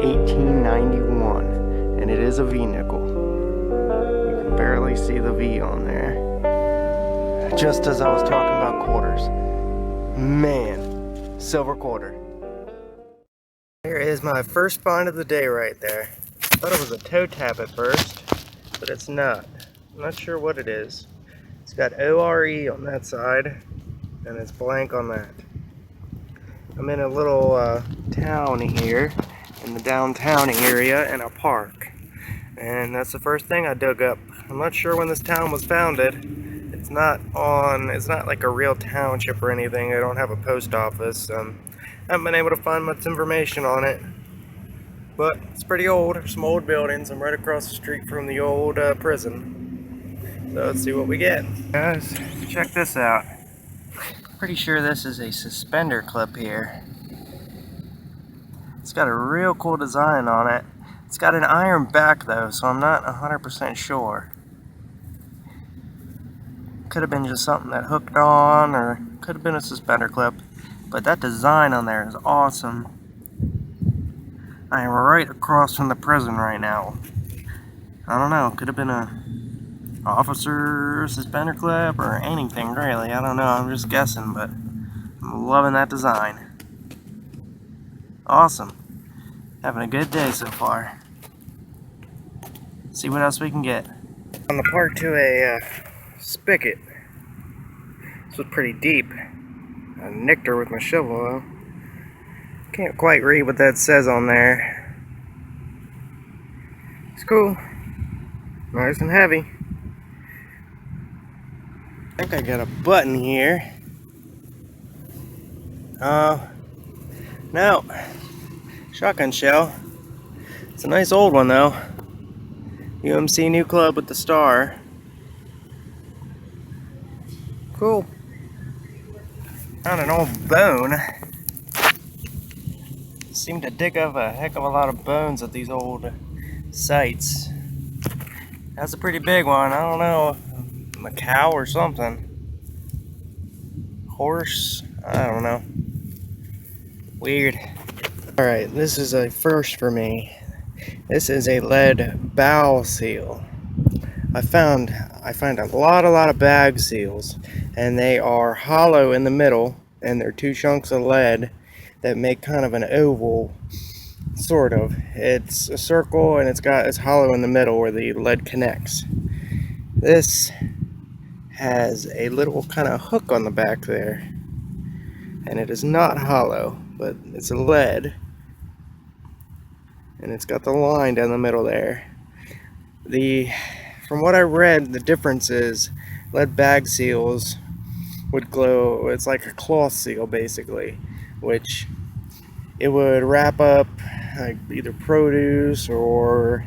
1891, and it is a V-nickel. You can barely see the V on there. Just as I was talking about quarters. Man, silver quarter. Here is my first find of the day right there. Thought it was a toe tap at first, but it's not. I'm not sure what it is. It's got ORE on that side, and it's blank on that. I'm in a little town here, in the downtown area, in a park. And that's the first thing I dug up. I'm not sure when this town was founded. It's not like a real township or anything. I don't have a post office. I haven't been able to find much information on it. But it's pretty old. There's some old buildings. I'm right across the street from the old prison. So let's see what we get. Guys, check this out. Pretty sure this is a suspender clip here. It's got a real cool design on it. It's got an iron back though, so I'm not 100% sure. Could have been just something that hooked on, or could have been a suspender clip. But that design on there is awesome. I am right across from the prison right now. I don't know, could have been a officer suspender clip or anything really. I don't know, I'm just guessing, but I'm loving that design. Awesome. Having a good day so far. See what else we can get. On the park to a spigot. This was pretty deep. I nicked her with my shovel though. Can't quite read what that says on there. It's cool. Nice and heavy. I think I got a button here. No. Shotgun shell. It's a nice old one though. UMC New Club with the star. Cool. Found an old bone. Seem to dig up a heck of a lot of bones at these old sites. That's a pretty big one. I don't know. A cow or something. Horse? I don't know. Weird. Alright, this is a first for me. This is a lead bow seal. I find a lot of bag seals, and they are hollow in the middle, and they're two chunks of lead that make kind of an oval, sort of. It's a circle and it's hollow in the middle where the lead connects. This has a little kind of hook on the back there, and it is not hollow, but it's a lead, and it's got the line down the middle there. From what I read, the difference is lead bag seals would glow. It's like a cloth seal basically, which it would wrap up like either produce or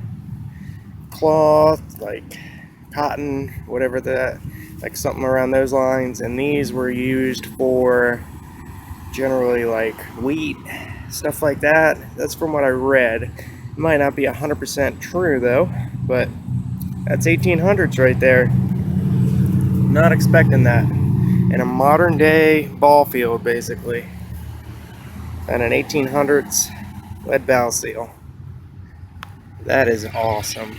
cloth, like cotton, whatever that, like something around those lines. And these were used for generally like wheat, stuff like that. That's from what I read. It might not be 100% true though, but that's 1800s right there. Not expecting that in a modern day ball field basically. And an 1800s lead bow seal. That is awesome.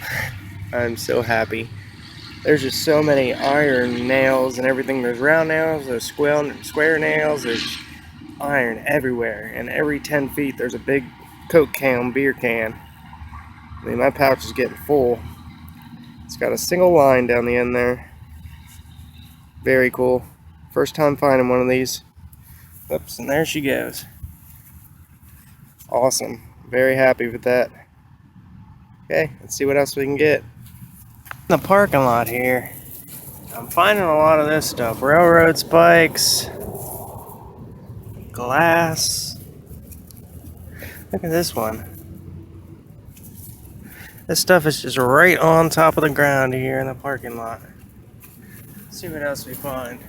I'm so happy. There's just so many iron nails and everything. There's round nails, there's square nails, there's iron everywhere. And every 10 feet there's a big Coke can, beer can. I mean, my pouch is getting full. It's got a single line down the end there. Very cool. First time finding one of these. Oops, and there she goes. Awesome. Very happy with that. Okay, let's see what else we can get. In the parking lot here, I'm finding a lot of this stuff. Railroad spikes, glass. Look at this one. This stuff is just right on top of the ground here in the parking lot. Let's see what else we find.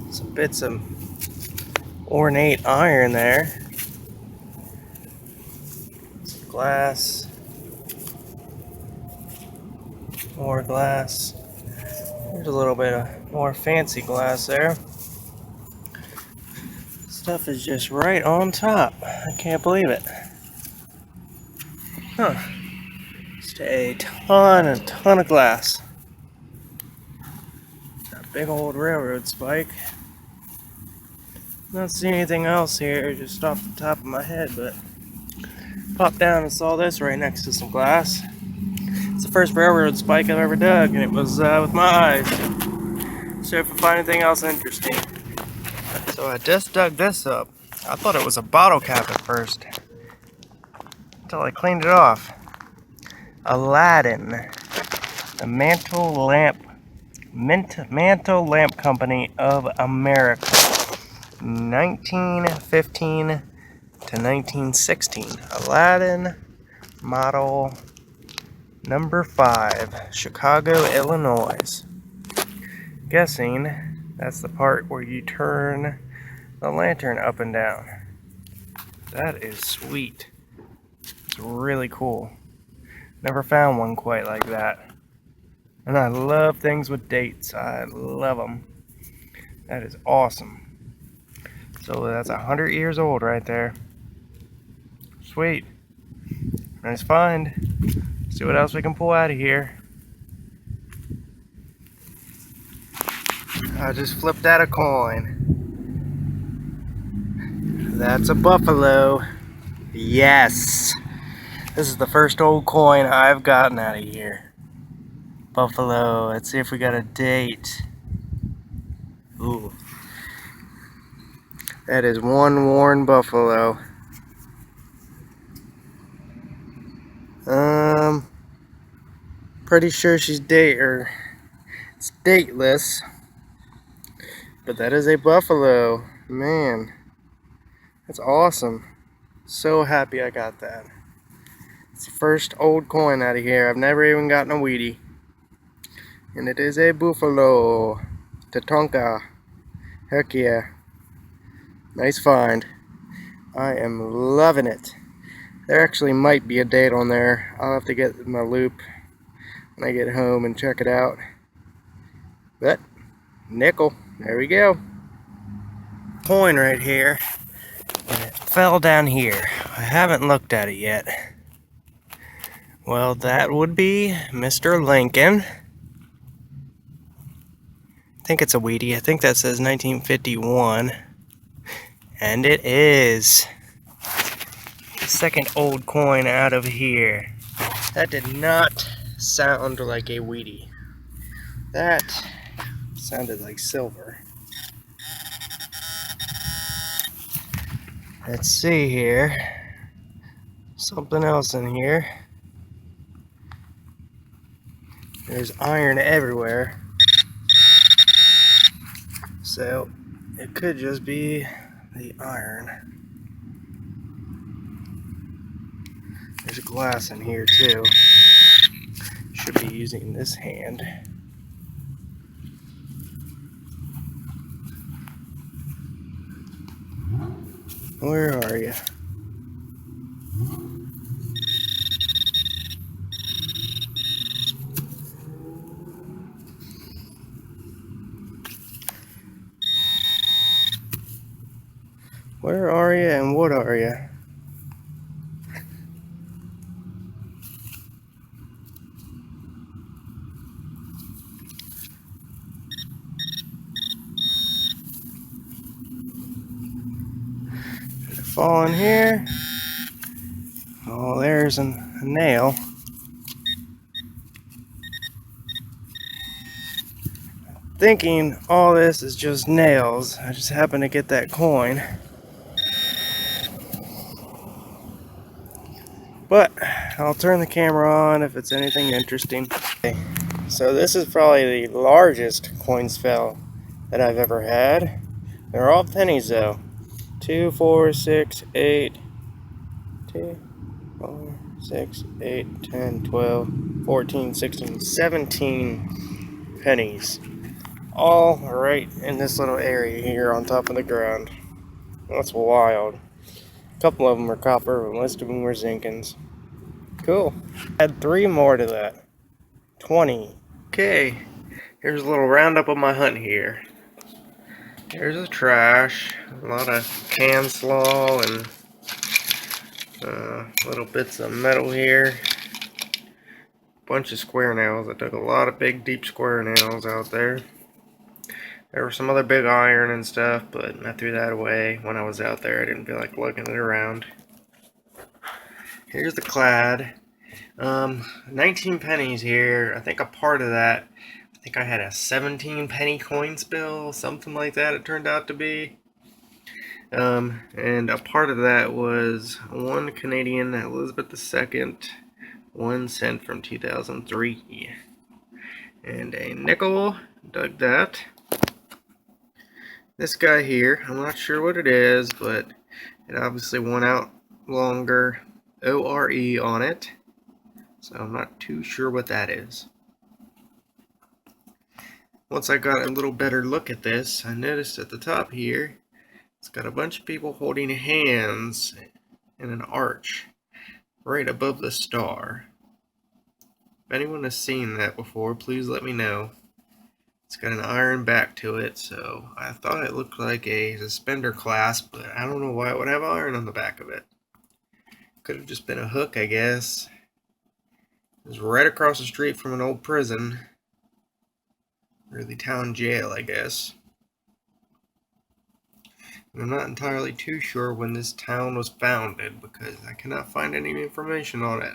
Some bits of ornate iron there. Some glass. More glass. There's a little bit of more fancy glass there. Stuff is just right on top. I can't believe it. Huh. Just a ton of glass. A big old railroad spike. Not seeing anything else here, just off the top of my head, but popped down and saw this right next to some glass. It's the first railroad spike I've ever dug, and it was with my eyes. So if I find anything else interesting. So I just dug this up. I thought it was a bottle cap at first, until I cleaned it off. Aladdin, the Mantle Lamp Company of America, 1915 to 1916. Aladdin, model number 5, Chicago, Illinois. Guessing that's the part where you turn the lantern up and down. That is sweet. It's really cool. Never found one quite like that. And I love things with dates. I love them. That is awesome. So that's 100 years old right there. Sweet. Nice find. See what else we can pull out of here. I just flipped out a coin. That's a buffalo. Yes. This is the first old coin I've gotten out of here. Buffalo. Let's see if we got a date. Ooh. That is one worn buffalo. Pretty sure she's it's dateless. But that is a buffalo. Man. That's awesome. So happy I got that. It's the first old coin out of here. I've never even gotten a Wheatie. And it is a buffalo. Tatonka. Heck yeah. Nice find. I am loving it. There actually might be a date on there. I'll have to get my loop when I get home and check it out. But, nickel. There we go. Coin right here. And it fell down here. I haven't looked at it yet. Well, that would be Mr. Lincoln. I think it's a Wheatie. I think that says 1951. And it is. The second old coin out of here. That did not sound like a Wheatie. That sounded like silver. Let's see here. Something else in here. There's iron everywhere. So it could just be the iron. There's glass in here too. Should be using this hand. Where are you? Where are you and what are you? Fall in here. Oh, there's a nail. Thinking all this is just nails. I just happened to get that coin. But I'll turn the camera on if it's anything interesting. Okay. So this is probably the largest coin spell that I've ever had. They're all pennies though. 2, 4, 6, 8, 2, 4, 6, 8, 10, 12, 14, 16, 17 pennies. All right in this little area here on top of the ground. That's wild. A couple of them are copper, but most of them were zinkins. Cool. Add 3 more to that. 20. Okay, here's a little roundup of my hunt here. There's the trash, a lot of can slaw and Little bits of metal here. Bunch of square nails. I took a lot of big, deep square nails out there. There was some other big iron and stuff, but I threw that away when I was out there. I didn't feel like lugging it around. Here's the clad. 19 pennies here. I think a part of that, I think I had a 17 penny coin spill, something like that it turned out to be. And a part of that was one Canadian Elizabeth II, 1 cent from 2003. And a nickel, dug that. This guy here, I'm not sure what it is, but it obviously went out longer. ORE on it. So I'm not too sure what that is. Once I got a little better look at this, I noticed at the top here, it's got a bunch of people holding hands in an arch right above the star. If anyone has seen that before, please let me know. It's got an iron back to it, so I thought it looked like a suspender clasp, but I don't know why it would have iron on the back of it. Could have just been a hook, I guess. It was right across the street from an old prison, or the town jail, I guess. And I'm not entirely too sure when this town was founded, because I cannot find any information on it.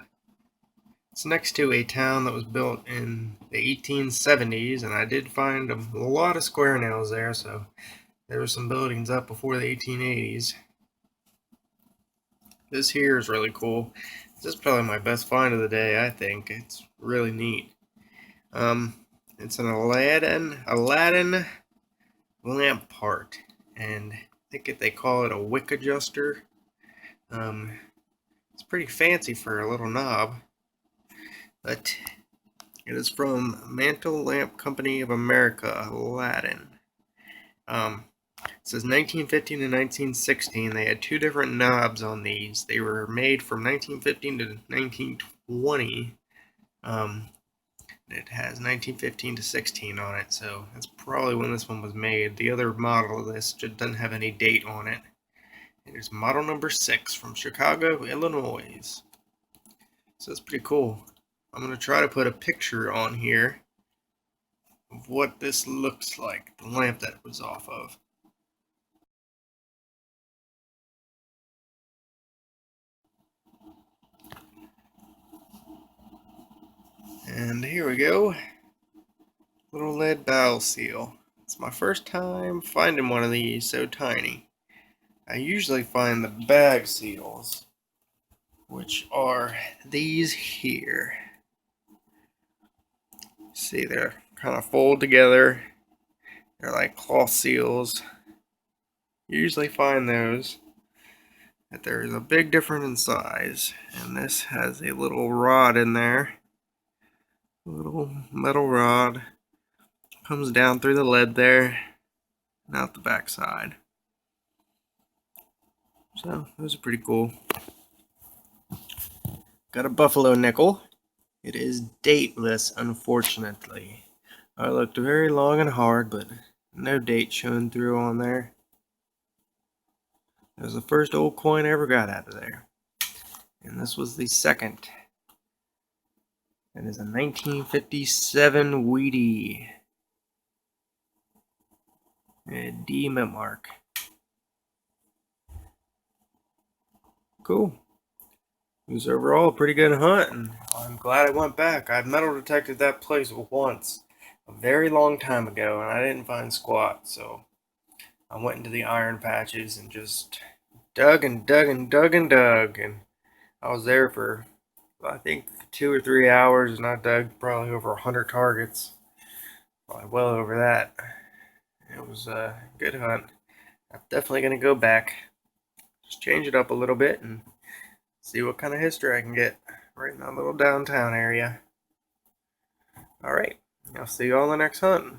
It's next to a town that was built in the 1870s, and I did find a lot of square nails there, so there were some buildings up before the 1880s. This here is really cool. This is probably my best find of the day, I think. It's really neat. It's an Aladdin lamp part, and I think they call it a wick adjuster. It's pretty fancy for a little knob, but it is from Mantle Lamp Company of America, Aladdin. It says 1915 to 1916. They had two different knobs on these. They were made from 1915 to 1920. It has 1915 to 16 on it, so that's probably when this one was made. The other model of this just doesn't have any date on it. It is model number 6 from Chicago, Illinois. So that's pretty cool. I'm going to try to put a picture on here of what this looks like, the lamp that it was off of. And here we go. Little lead dowel seal. It's my first time finding one of these so tiny. I usually find the bag seals, which are these here. See, they're kind of fold together. They're like cloth seals. Usually find those. But there's a big difference in size. And this has a little rod in there. A little metal rod. Comes down through the lead there and out the back side. So those are pretty cool. Got a buffalo nickel. It is dateless, unfortunately. I looked very long and hard, but no date showing through on there. It was the first old coin I ever got out of there. And this was the second. It is a 1957 Wheatie. A D mint mark. Cool. It was overall a pretty good hunt, and I'm glad I went back. I'd metal detected that place once, a very long time ago, and I didn't find squat, so I went into the iron patches and just dug and dug and dug and dug, and I was there for, I think, 2 or 3 hours, and I dug probably over 100 targets, probably well over that. It was a good hunt. I'm definitely going to go back, just change it up a little bit, and see what kind of history I can get right in that little downtown area. Alright, I'll see you all in the next hunt.